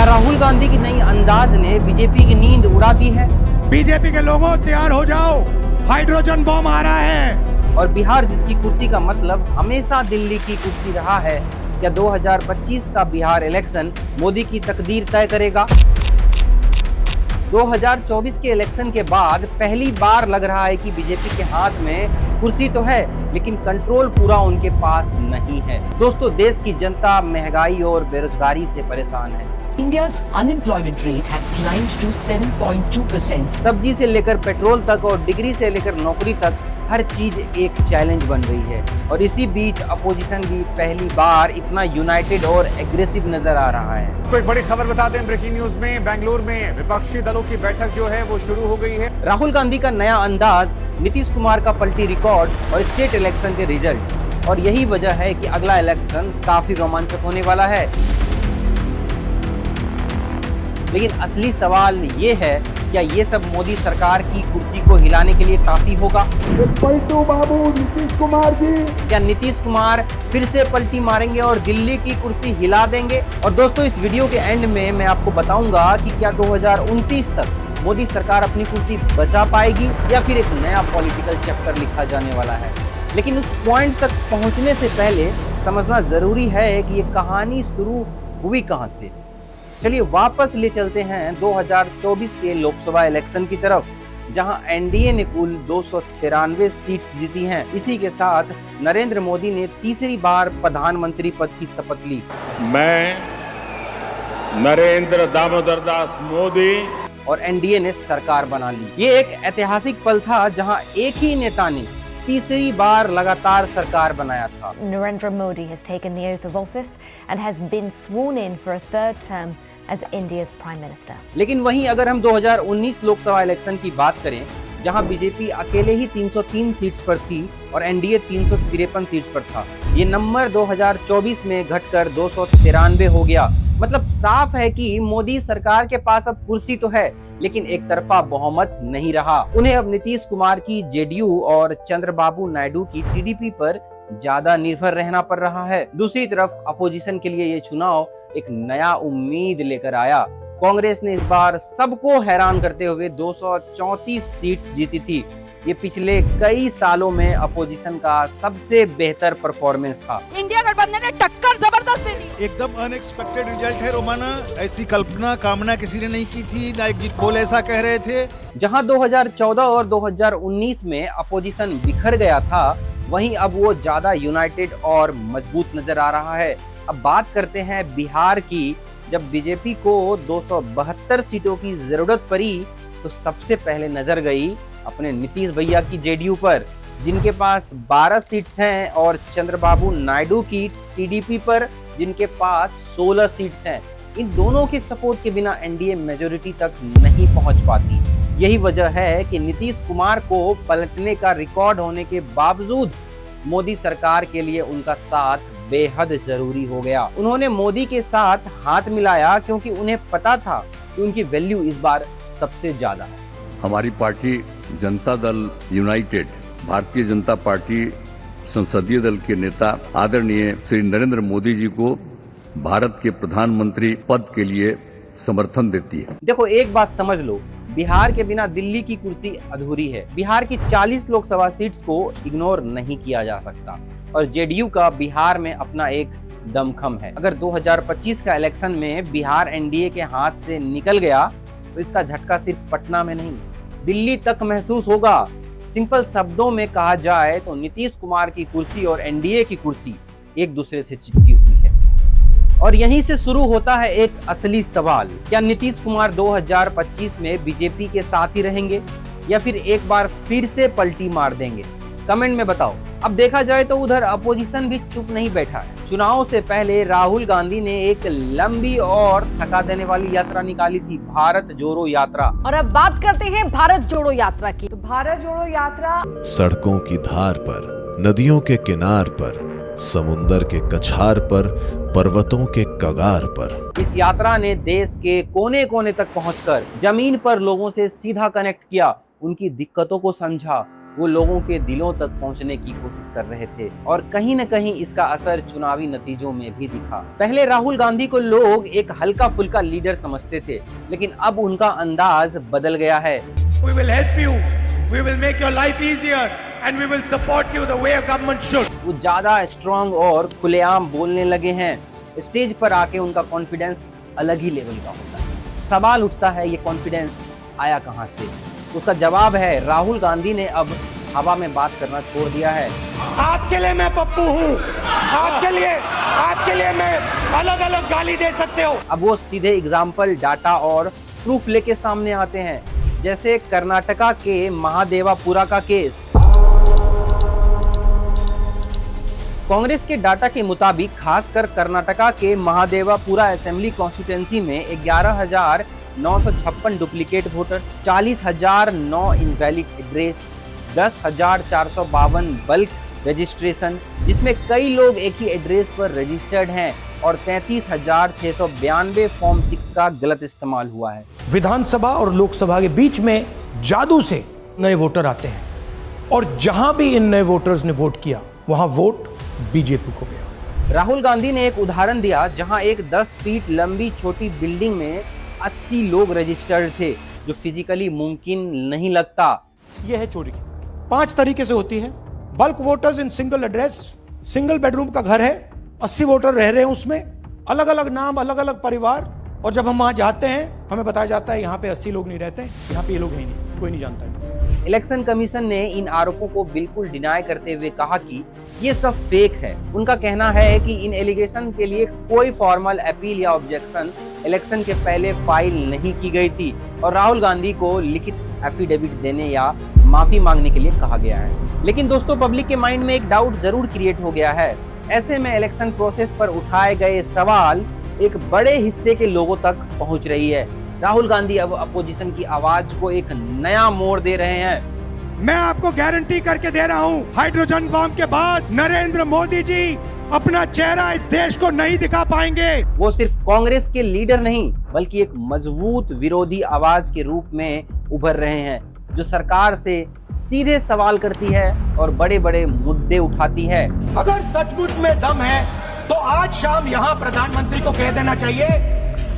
राहुल गांधी की नई अंदाज ने बीजेपी की नींद उड़ा दी है। बीजेपी के लोगों तैयार हो जाओ, हाइड्रोजन बम आ रहा है। और बिहार जिसकी कुर्सी का मतलब हमेशा दिल्ली की कुर्सी रहा है, क्या 2025 का बिहार इलेक्शन मोदी की तकदीर तय करेगा? 2024 के इलेक्शन के बाद पहली बार लग रहा है कि बीजेपी के हाथ में कुर्सी तो है, लेकिन कंट्रोल पूरा उनके पास नहीं है। दोस्तों, देश की जनता महंगाई और बेरोजगारी से परेशान है। India's unemployment rate has climbed to 7.2%. सब्जी से लेकर पेट्रोल तक और डिग्री से लेकर नौकरी तक हर चीज एक चैलेंज बन गई है। और इसी बीच अपोजिशन भी पहली बार इतना यूनाइटेड और एग्रेसिव नजर आ रहा है। तो एक बड़ी खबर बता दें, ब्रेकिंग न्यूज में बेंगलुरु में विपक्षी दलों की बैठक जो है वो शुरू हो गई है। राहुल गांधी का नया अंदाज, नीतीश कुमार का पलटी रिकॉर्ड और स्टेट इलेक्शन के रिजल्ट्स, और यही वजह है कि अगला इलेक्शन काफी रोमांचक होने वाला है। लेकिन असली सवाल ये है, क्या ये सब मोदी सरकार की कुर्सी को हिलाने के लिए काफी होगा? पलटू बाबू नीतीश कुमार जी, क्या नीतीश कुमार फिर से पलटी मारेंगे और दिल्ली की कुर्सी हिला देंगे? और दोस्तों, इस वीडियो के एंड में मैं आपको बताऊंगा कि क्या 2029 तक मोदी सरकार अपनी कुर्सी बचा पाएगी या फिर एक नया पॉलिटिकल चैप्टर लिखा जाने वाला है। लेकिन उस पॉइंट तक पहुंचने से पहले समझना जरूरी है कि ये कहानी शुरू हुई कहां से। चलिए वापस ले चलते हैं 2024 के लोकसभा इलेक्शन की तरफ, जहां एनडीए ने कुल 293 सीट्स जीती हैं। इसी के साथ नरेंद्र मोदी ने तीसरी बार प्रधानमंत्री पद की शपथ ली। मैं नरेंद्र दामोदर दास मोदी और एनडीए ने सरकार बना ली। ये एक ऐतिहासिक पल था जहां एक ही नेता ने तीसरी बार लगातार सरकार बनाया था। Narendra Modi has taken the oath of office and has been sworn in for a third term as India's Prime Minister. लेकिन वहीं अगर हम 2019 लोकसभा इलेक्शन की बात करें, जहां बीजेपी अकेले ही 303 सीट्स पर थी और एनडीए 353 सीट्स पर था, ये नंबर 2024 में घटकर 293 हो गया। मतलब साफ है कि मोदी सरकार के पास अब कुर्सी तो है, लेकिन एक तरफा बहुमत नहीं रहा। उन्हें अब नीतीश कुमार की जेडीयू और चंद्रबाबू नायडू की टीडीपी पर ज्यादा निर्भर रहना पड़ रहा है। दूसरी तरफ अपोजिशन के लिए ये चुनाव एक नया उम्मीद लेकर आया। कांग्रेस ने इस बार सबको हैरान करते हुए 234 सीट्स जीती थी। ये पिछले कई सालों में अपोजिशन का सबसे बेहतर परफॉर्मेंस था। इंडिया गठबंधन ने टक्कर जबरदस्त दे दी। एकदम अनएक्सपेक्टेड रिजल्ट है रोमाना, ऐसी कल्पना कामना किसी ने नहीं की थी, ना एक पोल ऐसा कह रहे थे। जहां 2014 और 2019 में अपोजिशन बिखर गया था, वहीं अब वो ज्यादा यूनाइटेड और मजबूत नजर आ रहा है। अब बात करते हैं बिहार की। जब बीजेपी को 272 सीटों की जरूरत पड़ी, तो सबसे पहले नजर गई अपने नीतीश भैया की जेडीयू पर, जिनके पास 12 सीट्स हैं, और चंद्रबाबू नायडू की टीडीपी पर, जिनके पास 16 सीट्स हैं। इन दोनों के सपोर्ट के बिना एनडीए मेजोरिटी तक नहीं पहुंच पाती। यही वजह है कि नीतीश कुमार को पलटने का रिकॉर्ड होने के बावजूद मोदी सरकार के लिए उनका साथ बेहद जरूरी हो गया। उन्होंने मोदी के साथ हाथ मिलाया क्योंकि उन्हें पता था कि उनकी वैल्यू इस बार सबसे ज्यादा है। हमारी party Janata Dal United, Bharatiya Janata party संसदीय दल के नेता आदरणीय श्री नरेंद्र मोदी जी को भारत के प्रधानमंत्री पद के लिए समर्थन देती है। देखो, एक बात समझ लो, बिहार के बिना दिल्ली की कुर्सी अधूरी है। बिहार की 40 लोकसभा सीट्स को इग्नोर नहीं किया जा सकता, और जेडीयू का बिहार में अपना एक दमखम है। अगर 2025 का इलेक्शन में बिहार एनडीए के हाथ से निकल गया, तो इसका झटका सिर्फ पटना में नहीं, दिल्ली तक महसूस होगा। सिंपल शब्दों में कहा जाए तो नीतीश कुमार की कुर्सी और एनडीए की कुर्सी एक दूसरे से चिपकी हुई है। और यहीं से शुरू होता है एक असली सवाल, क्या नीतीश कुमार 2025 में बीजेपी के साथ ही रहेंगे या फिर एक बार फिर से पलटी मार देंगे? कमेंट में बताओ। अब देखा जाए तो उधर अपोजिशन भी चुप नहीं बैठा है। चुनाव से पहले राहुल गांधी ने एक लंबी और थका देने वाली यात्रा निकाली थी, भारत जोड़ो यात्रा। और अब बात करते हैं भारत जोड़ो यात्रा की। तो भारत जोड़ो यात्रा सड़कों की धार पर, नदियों के किनार पर, समुंदर के कछार पर, पर्वतों के कगार पर। इस यात्रा ने देश के कोने कोने तक पहुंचकर जमीन पर लोगों से सीधा कनेक्ट किया, उनकी दिक्कतों को समझा वो लोगों के दिलों तक पहुंचने की कोशिश कर रहे थे और कहीं न कहीं इसका असर चुनावी नतीजों में भी दिखा। पहले राहुल गांधी को लोग एक हल्का फुल्का लीडर समझते थे, लेकिन अब उनका अंदाज बदल गया है। We will help you. We will make your life easier and we will support you the way a government should. वो ज्यादा स्ट्रांग और खुलेआम बोलने लगे हैं। स्टेज पर आके उनका कॉन्फिडेंस अलग ही लेवल का होता है। सवाल उठता है, ये कॉन्फिडेंस आया कहां से? उसका जवाब है, राहुल गांधी ने अब हवा में बात करना छोड़ दिया है। आपके लिए मैं पप्पू हूँ, आपके लिए मैं अलग अलग गाली दे सकते हो। अब वो सीधे एग्जाम्पल, डाटा और प्रूफ लेके सामने आते हैं, जैसे कर्नाटका के महादेवापुरा का केस। कांग्रेस के डाटा के मुताबिक खासकर कर्नाटका के महादेवापुरा असेंबली कॉन्स्टिट्यूएंसी में 11,956 duplicate voters, 40,009 invalid address, 10,452 bulk registration, जिसमें कई लोग एक ही एड्रेस पर रजिस्टर्ड हैं, और 33,692 फॉर्म 6 का गलत इस्तेमाल हुआ है। विधानसभा और लोकसभा के बीच में जादू से नए वोटर आते हैं और जहां भी इन नए वोटर्स ने वोट किया वहां वोट बीजेपी को गया। राहुल गांधी ने एक उदाहरण दिया जहां एक 10 फीट लंबी छोटी बिल्डिंग में 80 लोग रजिस्टर्ड थे, जो फिजिकली मुमकिन नहीं लगता। यह है चोरी की 5 तरीके से होती है। Bulk voters in single address, single bedroom का घर है, 80 वोटर रह रहे हैं उसमें, अलग अलग नाम, अलग अलग परिवार, और जब हम वहां जाते हैं हमें बताया जाता है यहाँ पे 80 लोग नहीं रहते, यहाँ पे ये लोग हैं नहीं, कोई नहीं जानता है। इलेक्शन कमीशन ने इन आरोपों को बिल्कुल डिनाई करते हुए कहा कि ये सब फेक है। उनका कहना है कि इन एलिगेशन के लिए कोई फॉर्मल अपील या ऑब्जेक्शन इलेक्शन के पहले फाइल नहीं की गई थी और राहुल गांधी को लिखित एफिडेविट देने या माफी मांगने के लिए कहा गया है। लेकिन दोस्तों, पब्लिक के माइंड में एक डाउट जरूर क्रिएट हो गया है। ऐसे में इलेक्शन प्रोसेस पर उठाए गए सवाल एक बड़े हिस्से के लोगों तक पहुंच रही है। राहुल गांधी अब अपोजिशन की आवाज को एक नया मोड़ दे रहे हैं। मैं आपको गारंटी करके दे रहा हूँ, हाइड्रोजन बम के बाद नरेंद्र मोदी जी अपना चेहरा इस देश को नहीं दिखा पाएंगे। वो सिर्फ कांग्रेस के लीडर नहीं, बल्कि एक मजबूत विरोधी आवाज के रूप में उभर रहे हैं, जो सरकार से सीधे सवाल करती है और बड़े बड़े मुद्दे उठाती है। अगर सचमुच में दम है तो आज शाम यहाँ प्रधानमंत्री को कह देना चाहिए,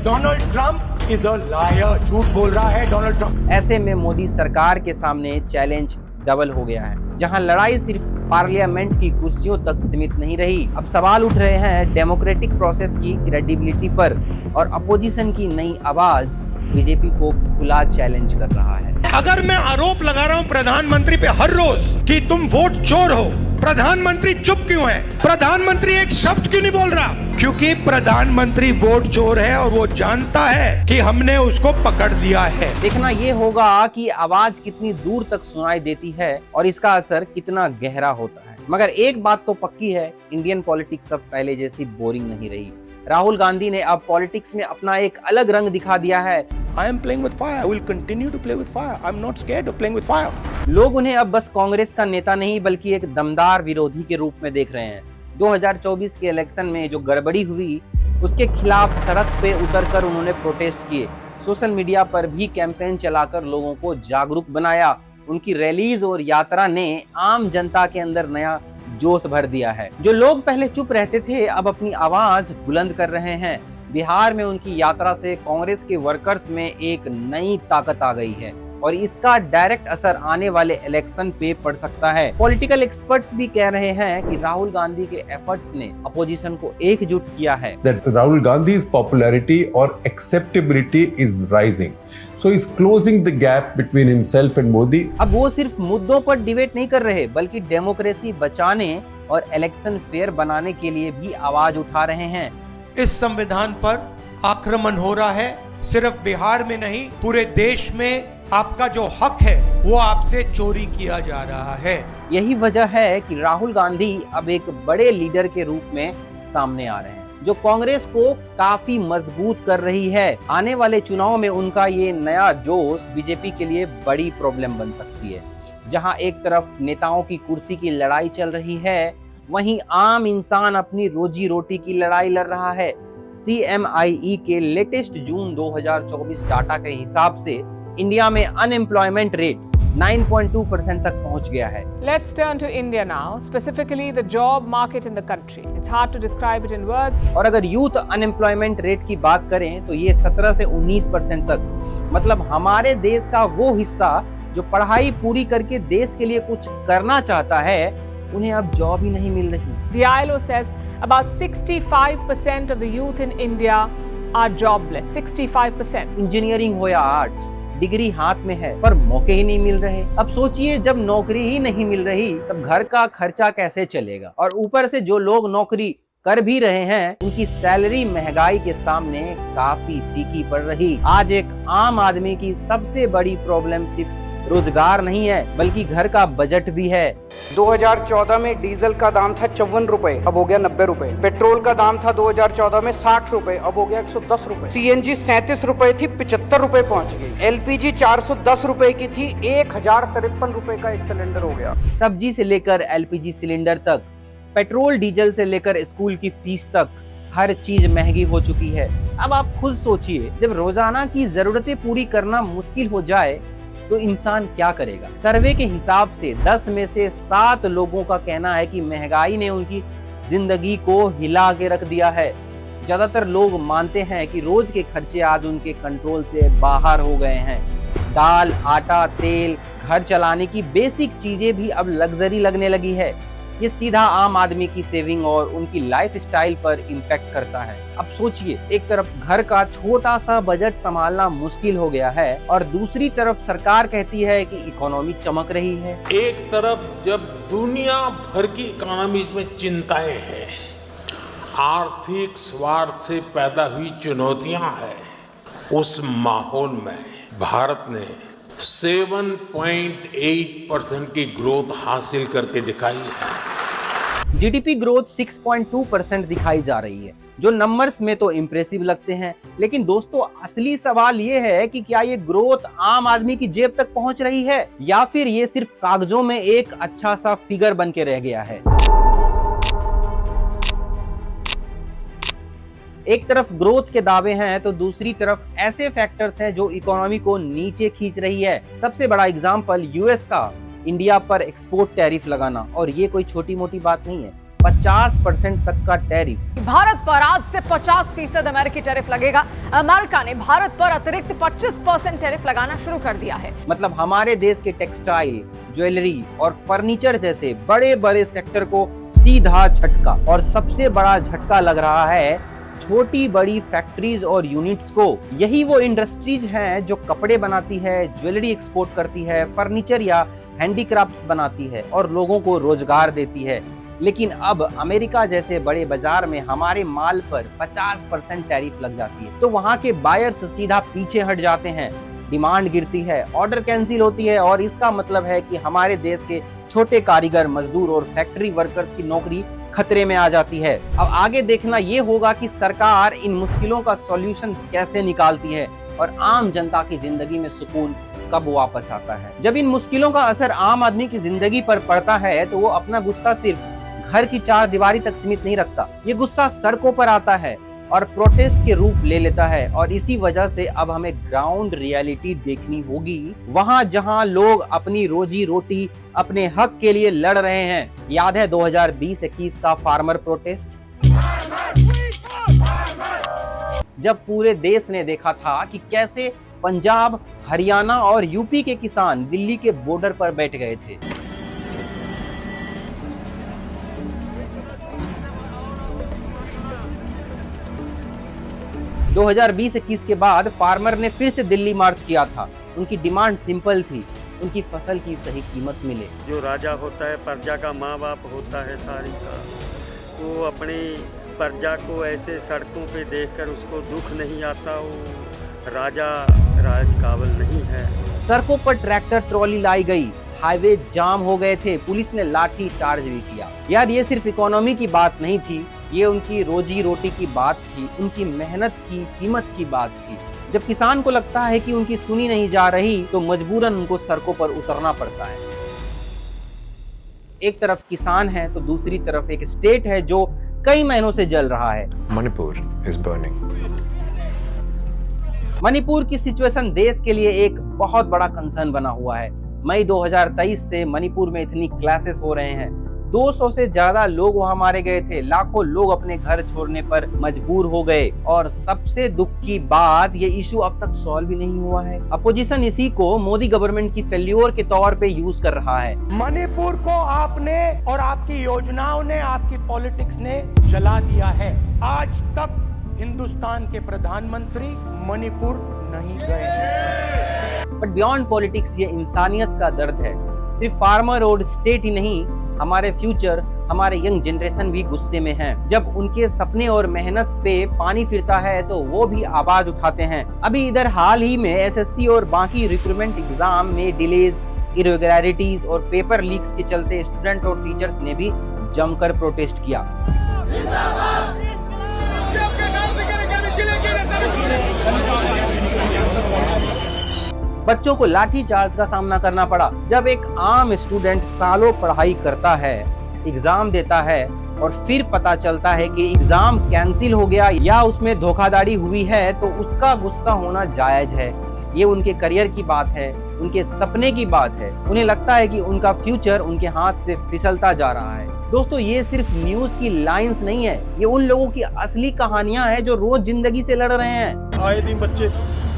Donald Trump is a liar, झूठ बोल रहा है डोनाल्ड ट्रंप। ऐसे में मोदी सरकार के सामने चैलेंज डबल हो गया है। जहां लड़ाई सिर्फ पार्लियामेंट की कुर्सियों तक सीमित नहीं रही, अब सवाल उठ रहे हैं डेमोक्रेटिक प्रोसेस की क्रेडिबिलिटी पर, और अपोजिशन की नई आवाज बीजेपी को खुला चैलेंज कर रहा है। अगर मैं आरोप लगा रहा हूं प्रधानमंत्री पे हर रोज कि तुम वोट चोर हो, प्रधानमंत्री चुप क्यों है? प्रधानमंत्री एक शब्द क्यों नहीं बोल रहा? क्योंकि प्रधानमंत्री वोट चोर है और वो जानता है कि हमने उसको पकड़ लिया है। देखना ये होगा कि आवाज कितनी दूर तक सुनाई देती है और इसका असर कितना गहरा होता है। मगर एक बात तो पक्की है, इंडियन पॉलिटिक्स अब पहले जैसी बोरिंग नहीं रही। राहुल गांधी ने अब पॉलिटिक्स में अपना एक अलग रंग दिखा दिया है। I am playing with fire. I will continue to play with fire. I'm not scared of playing with fire. लोग उन्हें अब बस कांग्रेस का नेता नहीं, बल्कि एक दमदार विरोधी के रूप में देख रहे हैं। 2024 के इलेक्शन में जो गड़बड़ी हुई, उसके खिलाफ सड़क पे उतरकर उन्होंने प्रोटेस्ट किए, सोशल मीडिया पर भी कैंपेन चलाकर लोगों को जागरूक बनाया। उनकी रैलीज और यात्रा ने आम जनता के अंदर नया जोश भर दिया है। जो लोग पहले चुप रहते थे, अब अपनी आवाज बुलंद कर रहे हैं। बिहार में उनकी यात्रा से कांग्रेस के वर्कर्स में एक नई ताकत आ गई है और इसका डायरेक्ट असर आने वाले इलेक्शन पे पड़ सकता है। पॉलिटिकल एक्सपर्ट्स भी कह रहे हैं कि राहुल गांधी के एफर्ट्स ने अपोजिशन को एकजुट किया है। Rahul Gandhi's popularity or acceptability is rising. So he's closing the gap between himself and Modi. अब वो सिर्फ मुद्दों पर डिबेट नहीं कर रहे, बल्कि डेमोक्रेसी बचाने और इलेक्शन फेयर बनाने के लिए भी आवाज उठा रहे हैं। इस संविधान पर आक्रमण हो रहा है, सिर्फ बिहार में नहीं, पूरे देश में आपका जो हक है वो आपसे चोरी किया जा रहा है। यही वजह है कि राहुल गांधी अब एक बड़े लीडर के रूप में सामने आ रहे हैं, जो कांग्रेस को काफी मजबूत कर रही है। आने वाले चुनाव में उनका ये नया जोश बीजेपी के लिए बड़ी प्रॉब्लम बन सकती है। जहां एक तरफ नेताओं की कुर्सी की लड़ाई चल रही है, वहीं आम इंसान अपनी रोजी रोटी की लड़ाई लड़ रहा है। CMIE के लेटेस्ट जून 2024 डाटा के हिसाब से इंडिया में अनएम्प्लॉयमेंट रेट 9.2% तक पहुंच गया है। Let's turn to India now, specifically the job market in the country. It's hard to describe it in words. और अगर यूथ अनएम्प्लॉयमेंट रेट की बात करें तो ये 17 से 19% तक, मतलब हमारे देश का वो हिस्सा जो पढ़ाई पूरी करके देश के लिए कुछ करना चाहता है, उन्हें अब जॉब ही नहीं मिल रही। The ILO says about 65% of the youth in India are jobless. 65%. Engineering हो या आर्ट्स, डिग्री हाथ में है पर मौके ही नहीं मिल रहे। अब सोचिए, जब नौकरी ही नहीं मिल रही तब घर का खर्चा कैसे चलेगा? और ऊपर से जो लोग नौकरी कर भी रहे हैं, उनकी सैलरी महंगाई के सामने काफी फीकी पड़ रही। आज एक आम आदमी की सबसे बड़ी प्रॉब्लम सिर्फ रोजगार नहीं है, बल्कि घर का बजट भी है। 2014 में डीजल का दाम था 54 रुपए, अब हो गया 90 रुपए। पेट्रोल का दाम था 2014 में 60 रुपए, अब हो गया 110 रुपए। सीएनजी 37 रुपए थी, 75 रुपए पहुंच गई। एलपीजी 410 रुपए की थी, 1053 रुपए का एक सिलेंडर हो गया। सब्जी से लेकर एलपीजी सिलेंडर तक, पेट्रोल डीजल से लेकर स्कूल की फीस तक, हर चीज महंगी हो चुकी है। अब आप खुद सोचिए, जब रोजाना की जरूरतें पूरी करना मुश्किल हो जाए तो इंसान क्या करेगा? सर्वे के हिसाब से 10 में से 7 लोगों का कहना है कि महंगाई ने उनकी जिंदगी को हिला के रख दिया है। ज्यादातर लोग मानते हैं कि रोज के खर्चे आज उनके कंट्रोल से बाहर हो गए हैं। दाल, आटा, तेल, घर चलाने की बेसिक चीजें भी अब लग्जरी लगने लगी है। ये सीधा आम आदमी की सेविंग और उनकी लाइफस्टाइल पर इम्पैक्ट करता है। अब सोचिए, एक तरफ घर का छोटा सा बजट संभालना मुश्किल हो गया है और दूसरी तरफ सरकार कहती है कि इकोनॉमी चमक रही है। एक तरफ जब दुनिया भर की इकोनॉमी में चिंताएं हैं, आर्थिक स्वार्थ से पैदा हुई चुनौतियां हैं, उस माहौल में भारत ने 7.8% की ग्रोथ हासिल करके दिखाई है। जीडीपी ग्रोथ 6.2% दिखाई जा रही है, जो नंबर्स में तो इम्प्रेसिव लगते हैं, लेकिन दोस्तों असली सवाल ये है कि क्या ये ग्रोथ आम आदमी की जेब तक पहुंच रही है या फिर ये सिर्फ कागजों में एक अच्छा सा फिगर बन के रह गया है। एक तरफ ग्रोथ के दावे हैं तो दूसरी तरफ ऐसे फैक्टर्स हैं जो इकोनॉमी को नीचे खींच रही है। सबसे बड़ा एग्जांपल यूएस का इंडिया पर एक्सपोर्ट टैरिफ लगाना, और ये कोई छोटी मोटी बात नहीं है, 50% तक का टैरिफ। भारत पर आज से 50% अमेरिकी टैरिफ लगेगा। अमेरिका ने भारत पर अतिरिक्त 25% टैरिफ लगाना शुरू कर दिया है। मतलब हमारे देश के टेक्सटाइल, ज्वेलरी और फर्नीचर जैसे बड़े बड़े सेक्टर को सीधा झटका, और सबसे बड़ा झटका लग रहा है छोटी बड़ी फैक्ट्रीज और यूनिट्स को। यही वो इंडस्ट्रीज हैं जो कपड़े बनाती है, ज्वेलरी एक्सपोर्ट करती है, फर्नीचर या हैंडीक्राफ्ट्स बनाती है और लोगों को रोजगार देती है। लेकिन अब अमेरिका जैसे बड़े बाजार में हमारे माल पर 50% टैरिफ लग जाती है तो वहाँ के बायर्स सीधा पीछे हट जाते हैं, डिमांड गिरती है, ऑर्डर कैंसिल होती है, और इसका मतलब है कि हमारे देश के छोटे कारीगर, मजदूर और फैक्ट्री वर्कर्स की नौकरी खतरे में आ जाती है। अब आगे देखना ये होगा कि सरकार इन मुश्किलों का सॉल्यूशन कैसे निकालती है और आम जनता की जिंदगी में सुकून कब वापस आता है। जब इन मुश्किलों का असर आम आदमी की जिंदगी पर पड़ता है तो वो अपना गुस्सा सिर्फ घर की चार दीवारी तक सीमित नहीं रखता, ये गुस्सा सड़कों पर आता है और प्रोटेस्ट के रूप ले लेता है। और इसी वजह से अब हमें ग्राउंड रियलिटी देखनी होगी, वहां जहां लोग अपनी रोजी रोटी, अपने हक के लिए लड़ रहे हैं। याद है 2020-21 का फार्मर प्रोटेस्ट, जब पूरे देश ने देखा था कि कैसे पंजाब, हरियाणा और यूपी के किसान दिल्ली के बॉर्डर पर बैठ गए थे। – 2020-21 के बाद फार्मर ने फिर से दिल्ली मार्च किया था। उनकी डिमांड सिंपल थी, उनकी फसल की सही कीमत मिले। जो राजा होता है प्रजा का माँ बाप होता है सारी का, वो अपनी प्रजा को ऐसे सड़कों पे देखकर उसको दुख नहीं आता, वो राजा राज काबिल नहीं है। सड़कों पर ट्रैक्टर ट्रॉली लाई गई, हाईवे जाम हो गए थे, पुलिस ने लाठी चार्ज भी किया। यार ये सिर्फ इकोनॉमी की बात नहीं थी, ये उनकी रोजी रोटी की बात थी, उनकी मेहनत की कीमत की बात थी। जब किसान को लगता है कि उनकी सुनी नहीं जा रही तो मजबूरन उनको सड़कों पर उतरना पड़ता है। एक तरफ किसान है तो दूसरी तरफ एक स्टेट है जो कई महीनों से जल रहा है। Manipur is burning. मणिपुर की सिचुएशन देश के लिए एक बहुत बड़ा कंसर्न बना हुआ है। मई 2023 से मणिपुर में इतनी क्लासेस हो रहे हैं। 200 से ज्यादा लोग वहां मारे गए थे, लाखों लोग अपने घर छोड़ने पर मजबूर हो गए और सबसे दुख की बात, ये इशू अब तक सॉल्व भी नहीं हुआ है। अपोजिशन इसी को मोदी गवर्नमेंट की फेल्योर के तौर पे यूज कर रहा है। मणिपुर को आपने और आपकी योजनाओं ने, आपकी पॉलिटिक्स ने जला दिया है। आज तक हिंदुस्तान के प्रधानमंत्री मणिपुर नहीं गए। बट बियॉन्ड पॉलिटिक्स ये इंसानियत का दर्द है। सिर्फ फार्मर और स्टेट ही नहीं, हमारे फ्यूचर, हमारे यंग जनरेशन भी गुस्से में हैं। जब उनके सपने और मेहनत पे पानी फिरता है तो वो भी आवाज उठाते हैं। अभी इधर हाल ही में एसएससी और बाकी रिक्रूटमेंट एग्जाम में डिलेज, इरेगुलरिटीज और पेपर लीक्स के चलते स्टूडेंट और टीचर्स ने भी जमकर प्रोटेस्ट किया। बच्चों को लाठी चार्ज का सामना करना पड़ा। जब एक आम स्टूडेंट सालों पढ़ाई करता है, एग्जाम देता है और फिर पता चलता है कि एग्जाम कैंसिल हो गया या उसमें धोखाधड़ी हुई है, तो उसका गुस्सा होना जायज है। ये उनके करियर की बात है, उनके सपने की बात है। उन्हें लगता है कि उनका फ्यूचर उनके हाथ से फिसलता जा रहा है। दोस्तों, ये सिर्फ न्यूज की लाइंस नहीं है, ये उन लोगों की असली कहानियां हैं जो रोज जिंदगी से लड़ रहे हैं। आए दिन बच्चे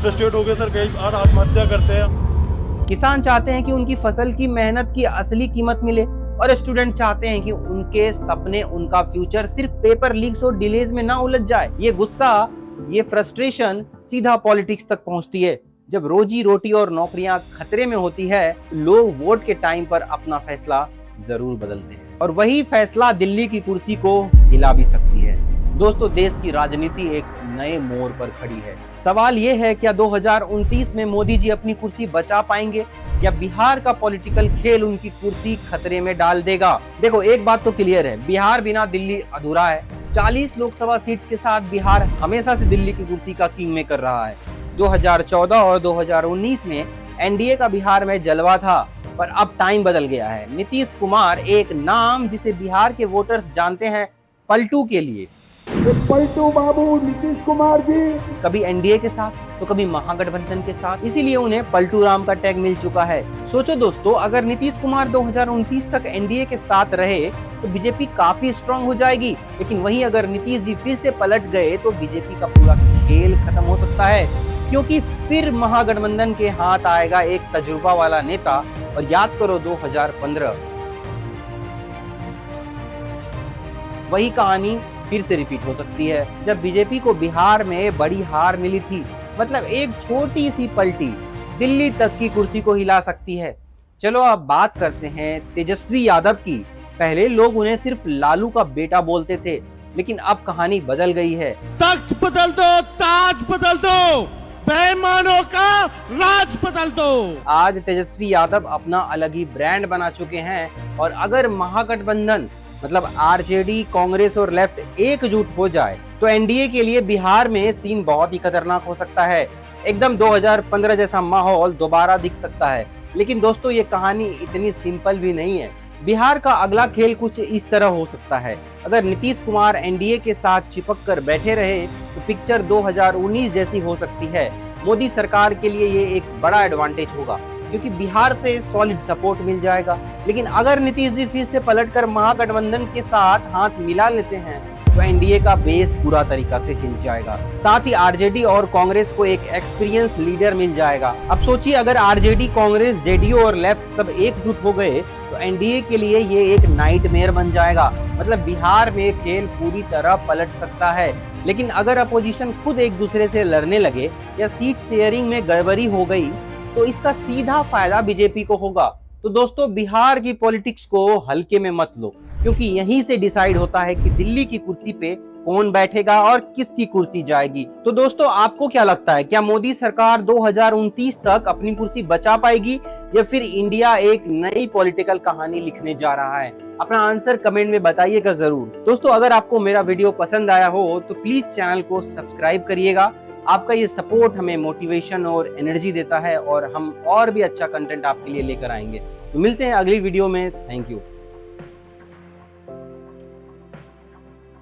फ्रस्ट्रेट हो गए सर, कई और आत्महत्या करते हैं। किसान चाहते हैं कि उनकी फसल की मेहनत की असली कीमत मिले और स्टूडेंट चाहते हैं कि उनके सपने, उनका फ्यूचर सिर्फ पेपर लीक्स और डिलेज में ना उलझ जाए। ये गुस्सा, ये फ्रस्ट्रेशन सीधा पॉलिटिक्स तक पहुंचती है। जब रोजी रोटी और नौकरियां खतरे में होती है, लोग वोट के टाइम पर अपना फैसला जरूर बदलते हैं और वही फैसला दिल्ली की कुर्सी को हिला भी सकती है। दोस्तों, देश की राजनीति एक नए मोड़ पर खड़ी है। सवाल ये है, क्या 2029 में मोदी जी अपनी कुर्सी बचा पाएंगे या बिहार का पॉलिटिकल खेल उनकी कुर्सी खतरे में डाल देगा? देखो, एक बात तो क्लियर है, बिहार बिना दिल्ली अधूरा है। 40 लोकसभा सीट्स के साथ बिहार हमेशा से दिल्ली की कुर्सी का किंग मेकर रहा है। 2014 और 2019 में एनडीए का बिहार में जलवा था, पर अब टाइम बदल गया है। नीतीश कुमार एक नाम जिसे बिहार के वोटर्स जानते हैं पलटू के लिए। पलटू बाबू नीतीश कुमार जी कभी एनडीए के साथ तो कभी महागठबंधन के साथ, इसीलिए उन्हें पलटू राम का टैग मिल चुका है। सोचो दोस्तों, अगर नीतीश कुमार 2029 तक एनडीए के साथ रहे तो बीजेपी काफी स्ट्रांग हो जाएगी, लेकिन वहीं अगर नीतीश जी फिर से पलट गए तो बीजेपी का पूरा खेल खत्म हो सकता है, क्योंकि फिर महागठबंधन के हाथ आएगा एक तजुर्बा वाला नेता। और याद करो 2015, वही कहानी फिर से रिपीट हो सकती है, जब बीजेपी को बिहार में बड़ी हार मिली थी। मतलब एक छोटी सी पलटी दिल्ली तक की कुर्सी को हिला सकती है। चलो अब बात करते हैं तेजस्वी यादव की। पहले लोग उन्हें सिर्फ लालू का बेटा बोलते थे, लेकिन अब कहानी बदल गई है। तख्त बदल दो, ताज बदल दो, बेईमानों का राज बदल दो। आज तेजस्वी यादव अपना अलग ही ब्रांड बना चुके हैं और अगर महागठबंधन मतलब आरजेडी, कांग्रेस और लेफ्ट एकजुट हो जाए तो एनडीए के लिए बिहार में सीन बहुत ही खतरनाक हो सकता है। एकदम 2015 जैसा माहौल दोबारा दिख सकता है। लेकिन दोस्तों, ये कहानी इतनी सिंपल भी नहीं है। बिहार का अगला खेल कुछ इस तरह हो सकता है। अगर नीतीश कुमार एनडीए के साथ चिपक कर बैठे रहे तो पिक्चर 2019 जैसी हो सकती है। मोदी सरकार के लिए ये एक बड़ा एडवांटेज होगा, क्योंकि बिहार से सॉलिड सपोर्ट मिल जाएगा। लेकिन अगर नीतीश जी फिर से पलटकर महागठबंधन के साथ हाथ मिला लेते हैं तो एनडीए का बेस पूरा तरीका से हिल जाएगा। साथ ही आरजेडी और कांग्रेस को एक एक्सपीरियंस लीडर मिल जाएगा। अब सोचिए, अगर आरजेडी, कांग्रेस, जेडीयू और लेफ्ट सब एकजुट हो गए तो एनडीए के लिए ये एक नाइटमेयर बन जाएगा। मतलब बिहार में खेल पूरी तरह पलट सकता है। लेकिन अगर अपोजिशन खुद एक दूसरे से लड़ने लगे या सीट शेयरिंग में गड़बड़ी हो गई तो इसका सीधा फायदा बीजेपी को होगा। तो दोस्तों, बिहार की पॉलिटिक्स को हल्के में मत लो, क्योंकि यहीं से डिसाइड होता है कि दिल्ली की कुर्सी पे कौन बैठेगा और किसकी कुर्सी जाएगी। तो दोस्तों, आपको क्या लगता है, क्या मोदी सरकार 2029 तक अपनी कुर्सी बचा पाएगी या फिर इंडिया एक नई पॉलिटिकल कहानी लिखने जा रहा है? अपना आंसर कमेंट में बताइएगा जरूर। दोस्तों, अगर आपको मेरा वीडियो पसंद आया हो तो प्लीज चैनल को सब्सक्राइब करिएगा। आपका ये सपोर्ट हमें मोटिवेशन और एनर्जी देता है और हम और भी अच्छा कंटेंट आपके लिए लेकर आएंगे। तो मिलते हैं अगली वीडियो में। Thank you.